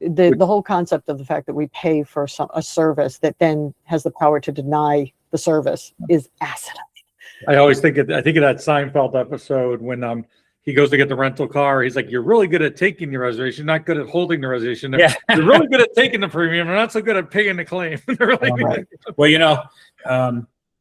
the whole concept of the fact that we pay for a service that then has the power to deny the service is asinine. I always think of that Seinfeld episode when he goes to get the rental car. He's like, "You're really good at taking the reservation, not good at holding the reservation. Yeah. You're really good at taking the premium, and not so good at paying the claim." Right. Well,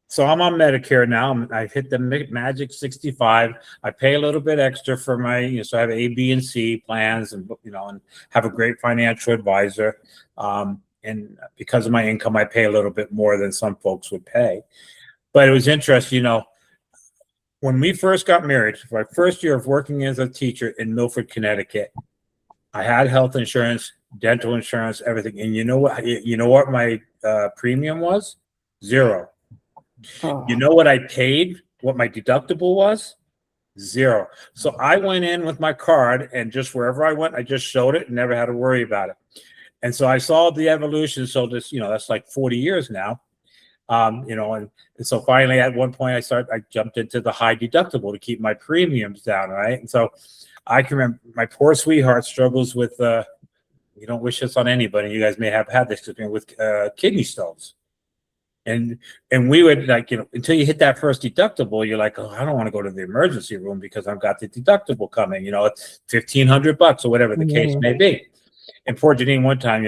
so I'm on Medicare now. I've hit the magic 65. I pay a little bit extra for my, so I have A, B, and C plans, and and have a great financial advisor. And because of my income, I pay a little bit more than some folks would pay. But it was interesting, when we first got married, my first year of working as a teacher in Milford, Connecticut, I had health insurance, dental insurance, everything. And you know what my premium was? $0. Oh. You know what I paid? What my deductible was? $0. So I went in with my card, and just wherever I went, I just showed it and never had to worry about it. And so I saw the evolution. So this, that's like 40 years now. And so finally at one point I jumped into the high deductible to keep my premiums down, right? And so I can remember my poor sweetheart struggles with, you don't wish this on anybody, you guys may have had this with kidney stones. And we would until you hit that first deductible, you're like, oh, I don't want to go to the emergency room because I've got the deductible coming, it's $1,500 or whatever the case may be. And poor Janine one time,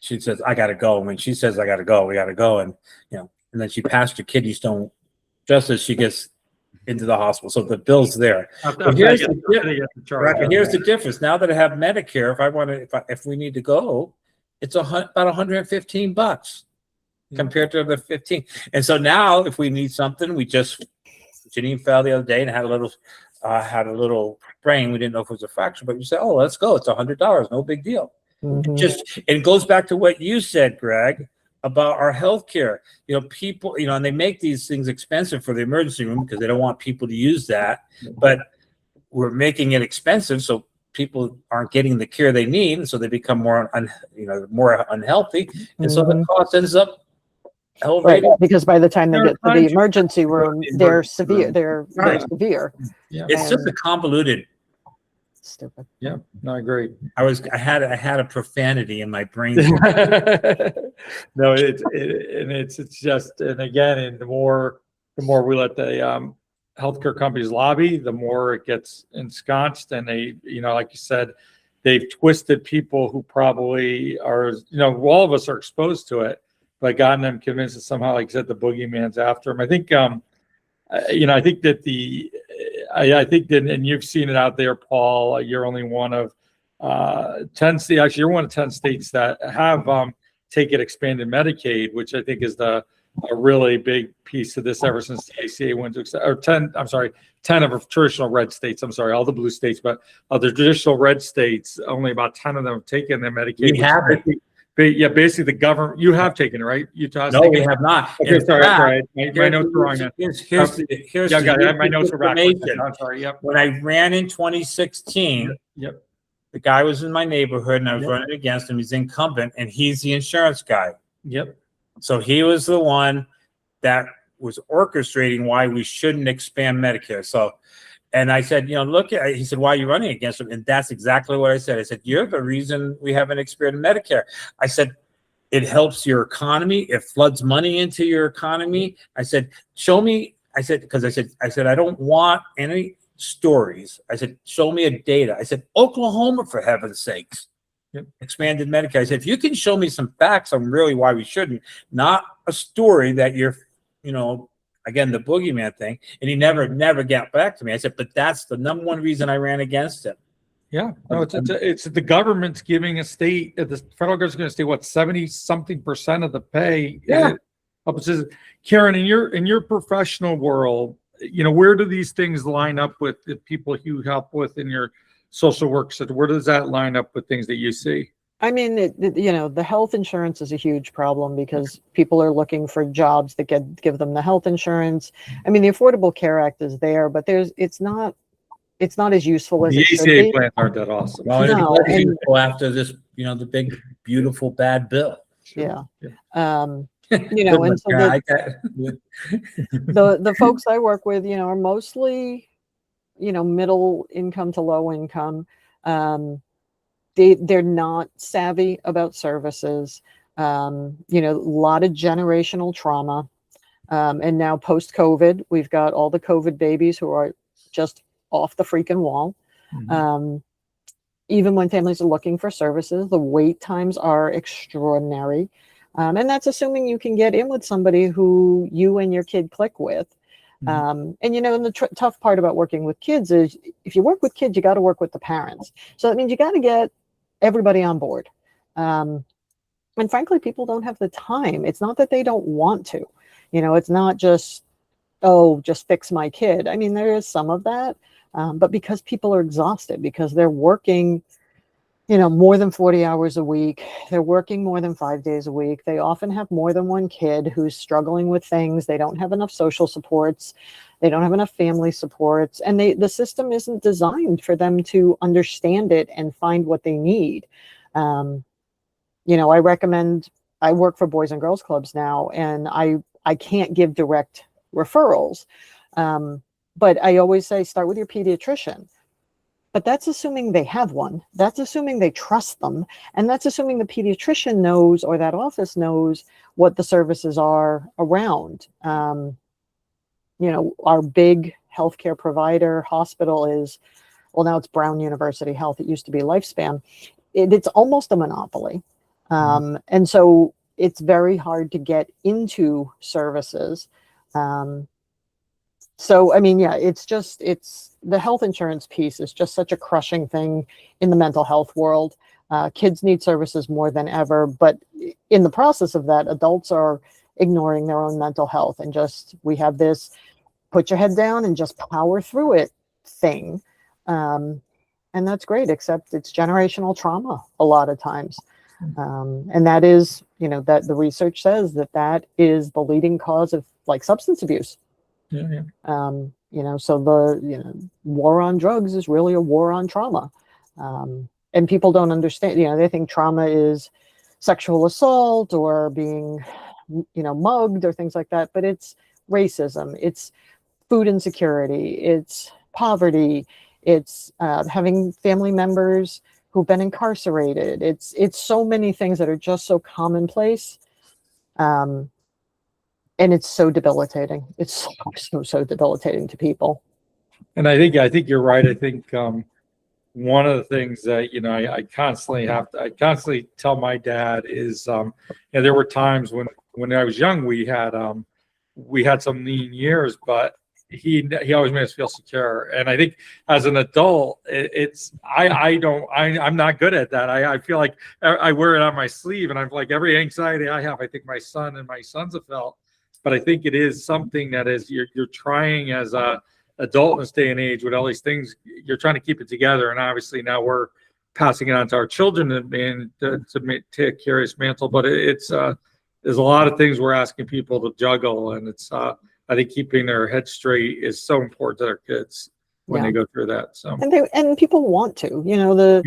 she says, I got to go. When she says, I got to go, we got to go. And, and then she passed her kidney stone just as she gets into the hospital. So the bill's there. But here's the difference. Now that I have Medicare, if we need to go, it's about $115 compared to the 15. And so now if we need something, Janine fell the other day and had a little sprain. We didn't know if it was a fracture, but you say, oh, let's go. It's $100. No big deal. It goes back to what you said, Greg, about our healthcare. People, and they make these things expensive for the emergency room because they don't want people to use that. But we're making it expensive, so people aren't getting the care they need, and so they become more unhealthy, and so the cost ends up elevated. Right, because by the time they get to the emergency room, they're severe. They're severe. Yeah. It's just a convoluted. Stupid. Yeah, no, I agree. I had a profanity in my brain. No, it's just, and again, and the more we let the healthcare companies lobby, the more it gets ensconced, and they, like you said, they've twisted people who probably are, all of us are exposed to it, but gotten them convinced that somehow, like you said, the boogeyman's after them. I think, I think that I think that, and you've seen it out there, Paul, you're only one of 10 states, actually you're one of 10 states that have taken expanded Medicaid, which I think is a really big piece of this ever since the ACA went to, or 10 of traditional red states, all the blue states, but of the traditional red states, only about 10 of them have taken their Medicaid. We haven't. Yeah, basically the government, you have taken it, right? Utah's No, taken we have not. Okay, sorry. My notes are wrong. Here's My notes are back. I'm sorry. Yep. When I ran in 2016, Yep. the guy was in my neighborhood and I was running against him. He's incumbent and he's the insurance guy. Yep. So he was the one that was orchestrating why we shouldn't expand Medicare. So, and I said, he said, why are you running against him? And that's exactly what I said. I said, you're the reason we haven't expanded Medicare. I said, it helps your economy. It floods money into your economy. I said, show me. I said, I don't want any stories. I said, show me a data. I said, Oklahoma, for heaven's sakes, expanded Medicare. I said, if you can show me some facts on really why we shouldn't, not a story that you're, again, the boogeyman thing. And he never got back to me. I said, but that's the number one reason I ran against him. Yeah, no, it's the government's giving a state, the federal government's going to say what 70-something% of the pay. Yeah. Karin, in your professional world, where do these things line up with the people you help with in your social work center? Where does that line up with things that you see? I mean, the health insurance is a huge problem because people are looking for jobs that give them the health insurance. I mean, the Affordable Care Act is there, but it's not as useful as the it should ACA be. plans aren't that awesome. Well, No, and go after this, the big, beautiful, bad bill. Yeah. Yeah. And so the folks I work with, are mostly, middle income to low income. They're not savvy about services. A lot of generational trauma. And now post-COVID, we've got all the COVID babies who are just off the freaking wall. Mhm. Even when families are looking for services, the wait times are extraordinary. And that's assuming you can get in with somebody who you and your kid click with. And the tough part about working with kids is if you work with kids, you got to work with the parents. So that means you got to get everybody on board. And frankly, people don't have the time. It's not that they don't want to, it's not just, just fix my kid. I mean, there is some of that, but because people are exhausted, because they're working, more than 40 hours a week, they're working more than 5 days a week. They often have more than one kid who's struggling with things. They don't have enough social supports. They don't have enough family supports. And the system isn't designed for them to understand it and find what they need. I work for Boys and Girls Clubs now, and I can't give direct referrals. But I always say, start with your pediatrician. But that's assuming they have one. That's assuming they trust them. And that's assuming the pediatrician knows, or that office knows, what the services are around. Our big healthcare provider hospital is, now it's Brown University Health. It used to be Lifespan. It's almost a monopoly. And so it's very hard to get into services. It's the health insurance piece is just such a crushing thing in the mental health world. Kids need services more than ever, but in the process of that, adults are ignoring their own mental health, and just, we have this put your head down and just power through it thing. And that's great, except it's generational trauma a lot of times. And that is, that the research says that is the leading cause of like substance abuse. Yeah. So the, war on drugs is really a war on trauma. And people don't understand, they think trauma is sexual assault or being, mugged or things like that, but it's racism, it's food insecurity, it's poverty, it's having family members who've been incarcerated. It's so many things that are just so commonplace. And it's so debilitating. It's so debilitating to people. And I think you're right. I think one of the things that I constantly tell my dad is, there were times when I was young, we had some lean years, but he always made us feel secure. And I think as an adult, I'm not good at that. I feel like I wear it on my sleeve, and I'm like, every anxiety I have, I think my son and my sons have felt. But I think it is something that is you're trying as a adult in this day and age with all these things, you're trying to keep it together. And obviously now we're passing it on to our children and to take care of this mantle. But it's there's a lot of things we're asking people to juggle, and it's I think keeping their head straight is so important to their kids when they go through that. So and people want to,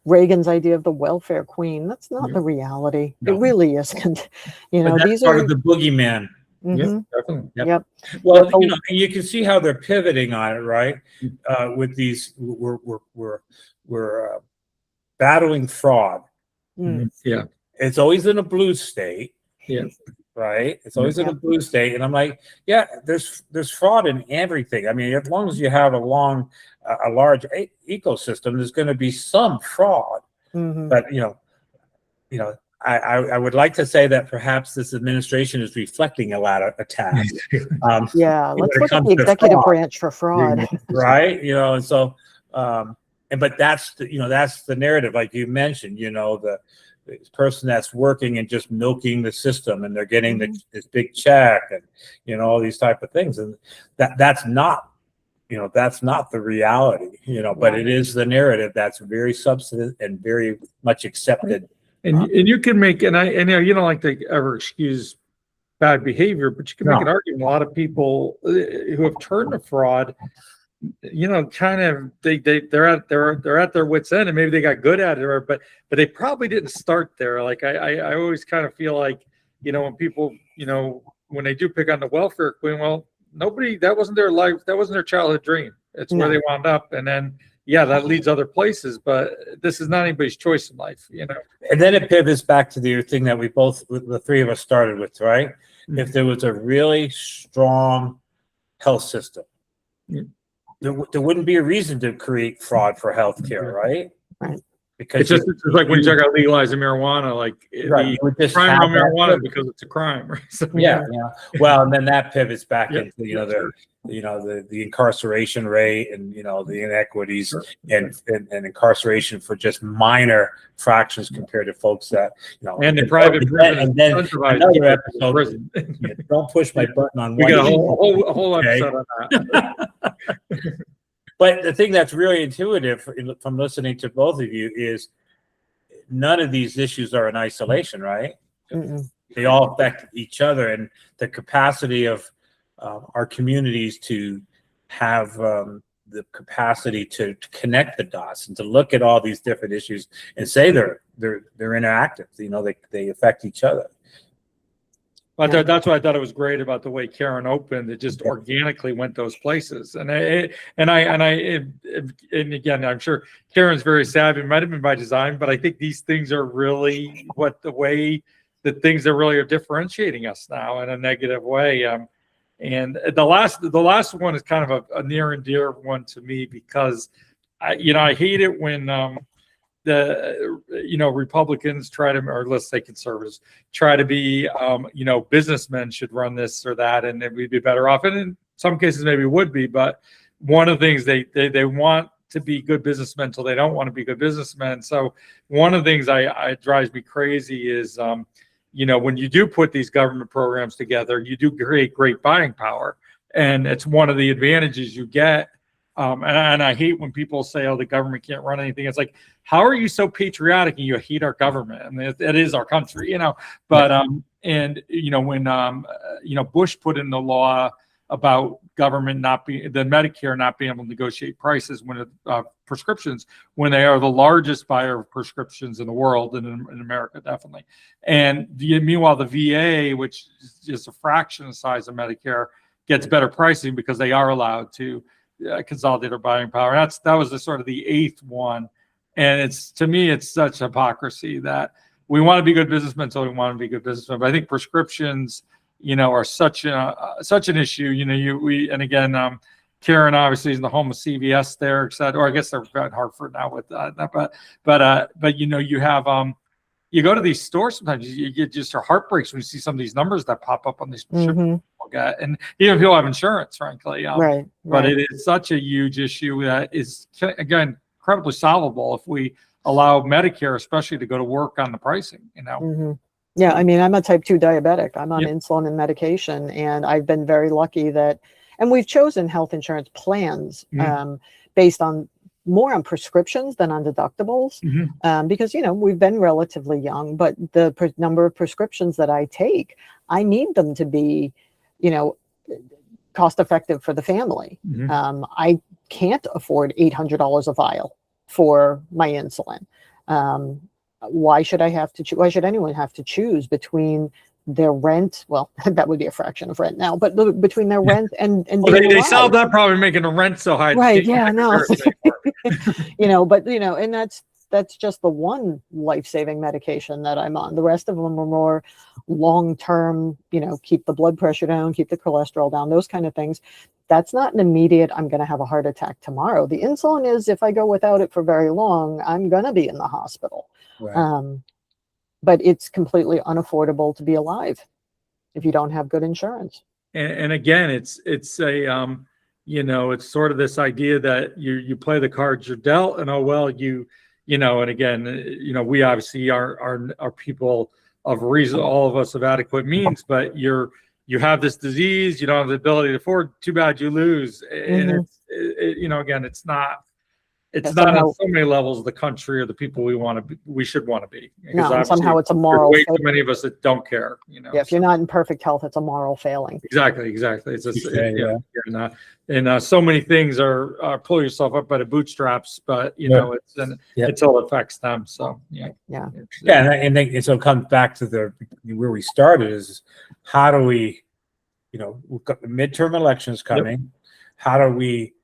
Reagan's idea of the welfare queen, that's not the reality. No. It really isn't. But that's part of the boogeyman. Mm-hmm. Definitely. Yep. Well, you can see how they're pivoting on it, right? With these, we're battling fraud. Mm. Yeah. It's always in a blue state. Yeah. Right. It's always in a blue state, and I'm like, there's fraud in everything. I mean, as long as you have a large ecosystem, there's going to be some fraud. Mm-hmm. But I would like to say that perhaps this administration is reflecting a lot of attacks. Let's look at the executive branch for fraud. Right. And so, but that's the narrative, like you mentioned. The person that's working and just milking the system, and they're getting this big check, and all these type of things, and that's not the reality. But it is the narrative that's very substantive and very much accepted. And you can make, and I know you don't like to ever excuse bad behavior, but you can make an argument. A lot of people who have turned to fraud, kind of they're at their wits' end, and maybe they got good at it, but they probably didn't start there. Like I always kind of feel like when people when they do pick on the welfare queen, well, that wasn't their life, that wasn't their childhood dream. It's where they wound up, and then that leads other places, but this is not anybody's choice in life, And then it pivots back to the thing that the three of us started with, right? Mm-hmm. If there was a really strong health system, there wouldn't be a reason to create fraud for healthcare, right? Right. Because it's like when you talk about legalizing marijuana, like the crime of marijuana because it's a crime, right? So, Well, and then that pivots back into the incarceration rate and the inequities and incarceration for just minor fractions compared to folks that and the private prison. And then another episode. Don't push my button on. We got a whole episode on that. But the thing that's really intuitive from listening to both of you is none of these issues are in isolation, right? Mm-mm. They all affect each other, and the capacity of our communities to have the capacity to connect the dots and to look at all these different issues and say they're interactive. They affect each other. But that's why I thought it was great about the way Karin opened. It just organically went those places, and again, I'm sure Karin's very savvy. It might have been by design, but I think these things are really the way that things that really are differentiating us now in a negative way. And the last one is kind of a near and dear one to me, because I hate it when the Republicans try to, or let's say conservatives try to be businessmen should run this or that, and we'd be better off. And in some cases maybe would be, but one of the things they want to be good businessmen until they don't want to be good businessmen. So one of the things I drives me crazy is, when you do put these government programs together, you do create great buying power. And it's one of the advantages you get. And I hate when people say, oh, the government can't run anything. It's like, how are you so patriotic and you hate our government? I mean, it is our country, but, when Bush put in the law about government Medicare not being able to negotiate prices when prescriptions, when they are the largest buyer of prescriptions in the world and in America, definitely. And meanwhile, the VA, which is a fraction of the size of Medicare, gets better pricing because they are allowed to consolidate their buying power. That was the sort of the eighth one. And to me, it's such hypocrisy that we want to be good businessmen, so we want to be good businessmen. But I think prescriptions, are such an issue. And again, Karin obviously is in the home of CVS there, et cetera. Or I guess they're at Hartford now with that. But you have you go to these stores sometimes, you get just your heart breaks when you see some of these numbers that pop up on these prescriptions. And even if people have insurance, frankly, right. But it is such a huge issue that is, again, incredibly solvable if we allow Medicare, especially, to go to work on the pricing. Yeah, I mean, I'm a type 2 diabetic. I'm on insulin and medication, and I've been very lucky that, and we've chosen health insurance plans based on more on prescriptions than on deductibles, because, we've been relatively young, but the number of prescriptions that I take, I need them to be, cost effective for the family. I can't afford $800 a vial for my insulin. Why should why should anyone have to choose between their rent? Well, that would be a fraction of rent now, but between their rent and they solved that problem making the rent so high. Right. Yeah, no. And that's just the one life-saving medication that I'm on. The rest of them are more long-term, keep the blood pressure down, keep the cholesterol down, those kind of things. That's not an immediate, I'm going to have a heart attack tomorrow. The insulin is, if I go without it for very long, I'm going to be in the hospital. Right. But it's completely unaffordable to be alive if you don't have good insurance. And again, it's it's sort of this idea that you play the cards you're dealt, and and again, we obviously are people of reason, all of us of adequate means, but you have this disease, you don't have the ability to afford, too bad you lose. And again, it's not on so many levels of the country or the people we should want to be. No, somehow it's a moral way too many of us that don't care. Yeah, if you're not in perfect health, it's a moral failing. Exactly. It's and so many things are pull yourself up by the bootstraps, but until it affects them. So and so it comes back to where we started is how do we, we've got the midterm elections coming. How do we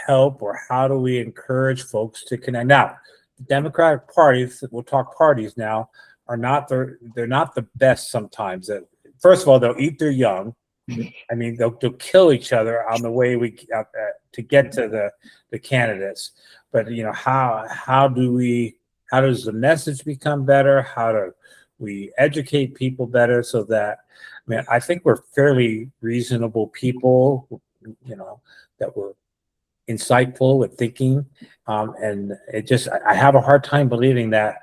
help, or how do we encourage folks to connect? Now, the Democratic parties, we'll talk parties now, they're not the best sometimes. First of all, they'll eat their young. I mean, they'll kill each other on the way to get to the candidates. But how does the message become better? How do we educate people better so that, I think we're fairly reasonable people, that we're insightful with thinking, and I have a hard time believing that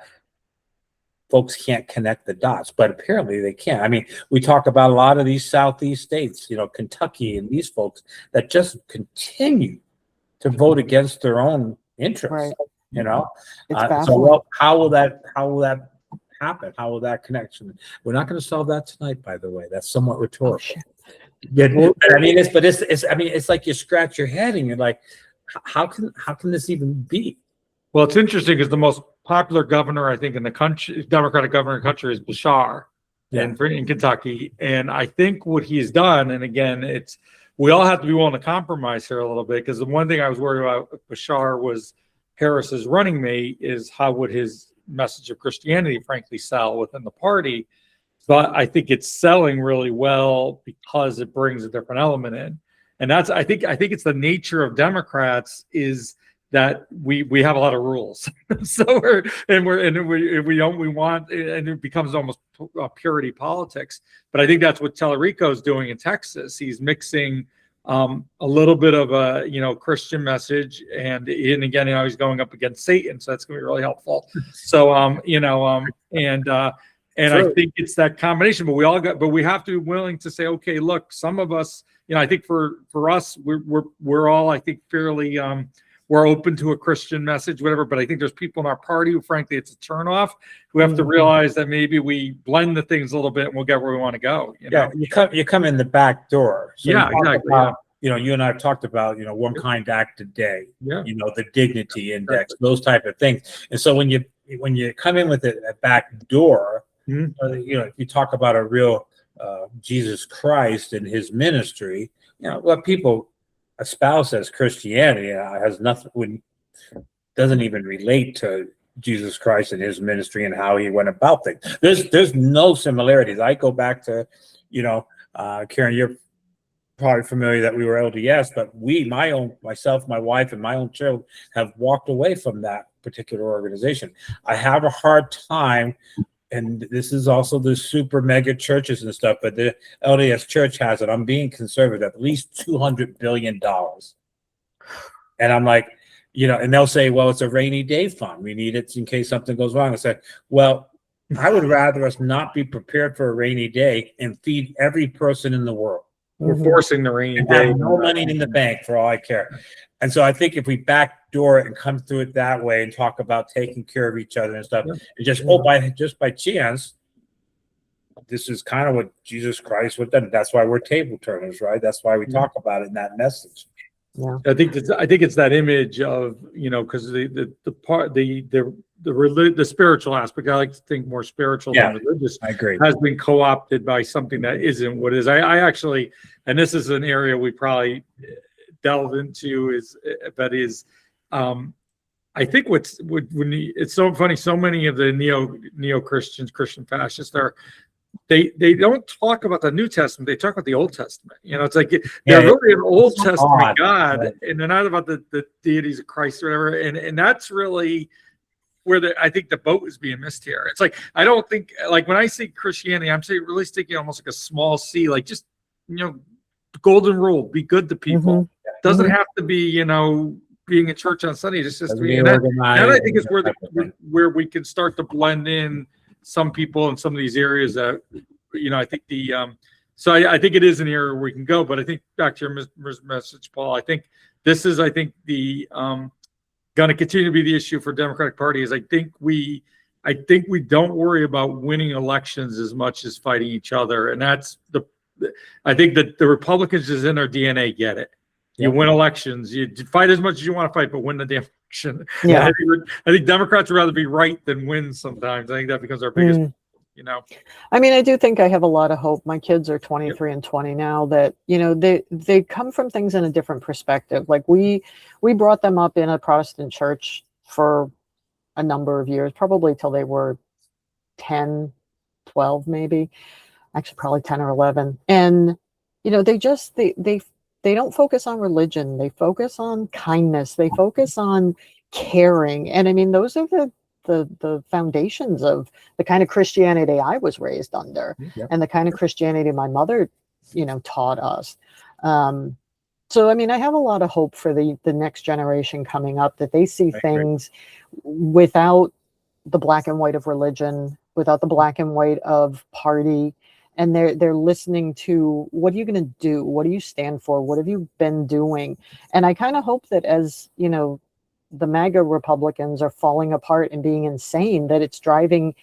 folks can't connect the dots, but apparently they can. We talk about a lot of these southeast states, Kentucky, and these folks that just continue to vote against their own interests. Right. How will that happen? How will that connection? We're not going to solve that tonight, by the way. That's somewhat rhetorical. It's like you scratch your head and you're like, how can this even be? Well, it's interesting because the most popular governor, I think, in the country, Democratic governor in the country, is Bashar in Kentucky. And I think what he's done, and again, we all have to be willing to compromise here a little bit, because the one thing I was worried about with Bashar was Harris's running mate is how would his message of Christianity, frankly, sell within the party. But I think it's selling really well because it brings a different element in, and I think it's the nature of Democrats is that we have a lot of rules, so we want, and it becomes almost purity politics. But I think that's what Tellerico is doing in Texas. He's mixing a little bit of a, Christian message. And again, he's going up against Satan. So that's going to be really helpful. So, and I think it's that combination, but we have to be willing to say, okay, look, some of us, I think for us, we're all, I think, fairly, we're open to a Christian message, whatever. But I think there's people in our party who, frankly, it's a turnoff, who have to realize that maybe we blend the things a little bit and we'll get where we want to go. You come in the back door. So exactly. You and I have talked about, one kind act a day, Yeah. The dignity index, those type of things. And so when you come in with a back door, if you talk about a real Jesus Christ and his ministry, what people espouse as Christianity has nothing, doesn't even relate to Jesus Christ and his ministry and how he went about things. There's no similarities. I go back to, Karin, you're probably familiar that we were LDS, but myself, my wife, and my own children have walked away from that particular organization. I have a hard time, and this is also the super mega churches and stuff, but the LDS church has it. I'm being conservative, at least $200 billion. And I'm like, and they'll say, well, it's a rainy day fund. We need it in case something goes wrong. I said, well, I would rather us not be prepared for a rainy day and feed every person in the world. We're forcing the rainy day. Have no money in the bank for all I care. And so I think if we backdoor it and come through it that way and talk about taking care of each other and stuff, and just by chance, this is kind of what Jesus Christ would do. That's why we're table turners, right? That's why we talk about it in that message. Yeah, I think it's that image of, because the spiritual aspect, I like to think more spiritual than religious, I agree, has been co-opted by something that isn't what it is. I actually, and this is an area we probably delve into, I think it's so funny, so many of the neo-Christians, Christian fascists they don't talk about the New Testament, they talk about the Old Testament. It's like they're really an Old Testament God, right? And they're not about the deities of Christ or whatever. And that's really where I think the boat is being missed here. It's like, I don't think, like, when I say Christianity, I'm really thinking almost like a small C, like just, golden rule, be good to people. Doesn't have to be, being in church on Sunday. Just to be, and that I think is where we can start to blend in some people in some of these areas that, I think so I think it is an area where we can go. But I think back to your message, Paul, I think this is, the going to continue to be the issue for Democratic Party. Is I think we don't worry about winning elections as much as fighting each other. And that's I think that the Republicans is in their DNA, get it. You win elections, you fight as much as you want to fight, but win the damn election. Yeah. I think Democrats would rather be right than win sometimes. I think that becomes our biggest, I do think I have a lot of hope. My kids are 23 and 20 now, that, they come from things in a different perspective. Like we brought them up in a Protestant church for a number of years, probably till they were 10, 12, maybe. Actually, probably 10 or 11. And, they don't focus on religion. They focus on kindness. They focus on caring. And those are the foundations of the kind of Christianity I was raised under, and the kind of Christianity my mother, taught us. So, I have a lot of hope for the next generation coming up, that they see things without the black and white of religion, without the black and white of party. And they're listening to, what are you going to do? What do you stand for? What have you been doing? And I kind of hope that as, the MAGA Republicans are falling apart and being insane, that it's driving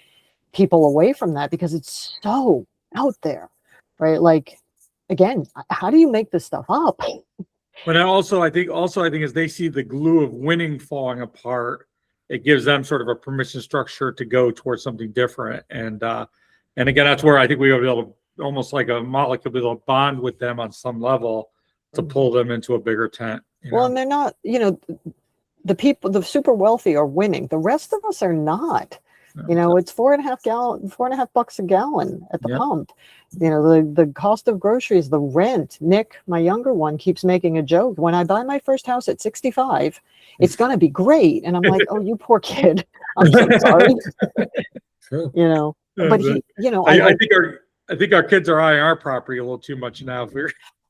people away from that, because it's so out there, right? Like, again, how do you make this stuff up? But I think as they see the glue of winning falling apart, it gives them sort of a permission structure to go towards something different. And again, that's where I think we will be able to, almost like a molecule, be able to bond with them on some level to pull them into a bigger tent. Well, and they're not, the people, the super wealthy are winning. The rest of us are not. It's $4.50 a gallon at the pump. The cost of groceries, the rent. Nick, my younger one, keeps making a joke. When I buy my first house at 65, it's going to be great. And I'm like, oh, you poor kid. I'm so sorry. True. But I think our kids are eyeing our property a little too much now.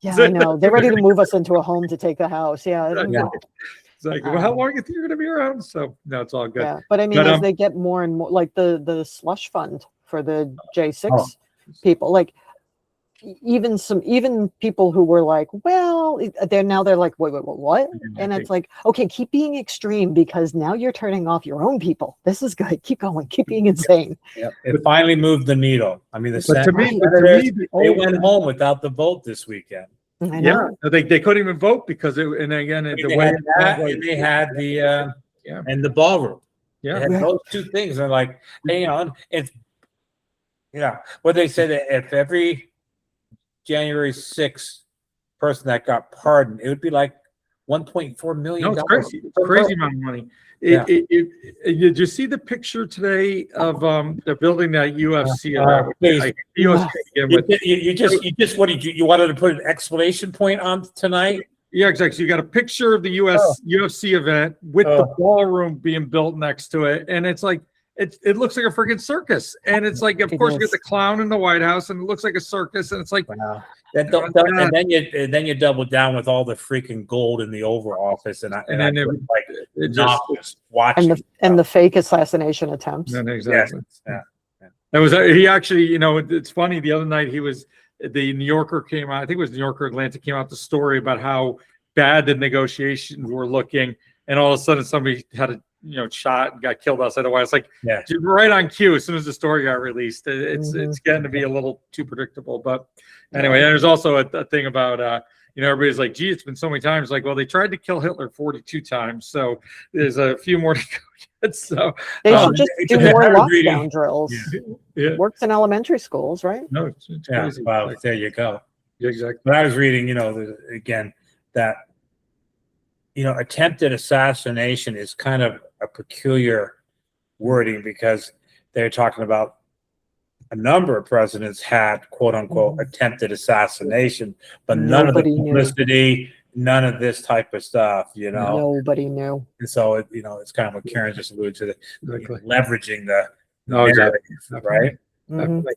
Yeah, I know. They're ready to move us into a home to take the house. Yeah. Yeah. It's like, well, how long do you think you're going to be around? So no, it's all good. Yeah. But I mean, But, as they get more and more, like the slush fund for the J6 Oh. people, like even people who were like, well, they're like, wait, what? And it's like, okay, keep being extreme because now you're turning off your own people. This is good. Keep going. Keep being insane. Yep. It finally moved the needle. I mean, But to me, they went home without the vote this weekend. I yeah, know. they couldn't even vote because and again, I mean, the they way had that, and they had the and the ballroom. yeah. They had those two things. They're like, hey, it's what they say that if every January 6th person that got pardoned, it would be like $1.4 million. No, it's crazy. It's a crazy amount of money. Did you see the picture today of the building that UFC? What did you wanted to put an exclamation point on tonight? Yeah, exactly. So you got a picture of the UFC event with the ballroom being built next to it, and it's like it looks like a freaking circus. And it's like, of course, you get the clown in the White House, and it looks like a circus. And it's like, wow. And then you double down with all the freaking gold in the Oval Office, and then it just watching and the fake assassination attempts. Exactly. Yes. Yeah. That was he actually. It's funny. The other night the New Yorker came out. I think it was New Yorker Atlantic came out the story about how bad the negotiations were looking, and all of a sudden somebody had a shot and got killed outside the White House. Like, dude, right on cue as soon as the story got released. It's getting to be a little too predictable. But anyway, there's also a thing about everybody's like, gee, it's been so many times. Like, well, they tried to kill Hitler 42 times, so there's a few more to go get. So they should just do more lockdown drills. Yeah. Works in elementary schools, right? No, it's crazy. Well, there you go. Yeah, exactly. But I was reading, again, that attempted assassination is kind of a peculiar wording because they're talking about a number of presidents had quote unquote attempted assassination, but none of the publicity, none of this type of stuff, Nobody knew. And so it's kind of what Karin just alluded to, leveraging the exactly. Right? Mm-hmm.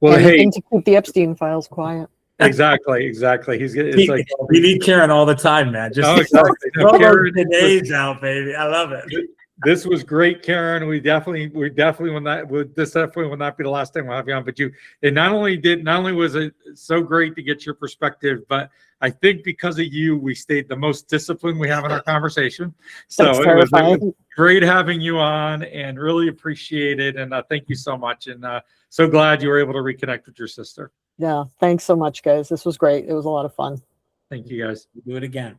Well, to keep the Epstein files quiet. Exactly. It's like we need Karin all the time, man. Just Karin, today's out, baby. I love it. This was great, Karin. We definitely will not be the last time we'll have you on. But it not only was it so great to get your perspective, but I think because of you, we stayed the most disciplined we have in our conversation. So it was great having you on, and really appreciate it. And thank you so much. And so glad you were able to reconnect with your sister. Yeah, thanks so much, guys. This was great. It was a lot of fun. Thank you, guys. We'll do it again.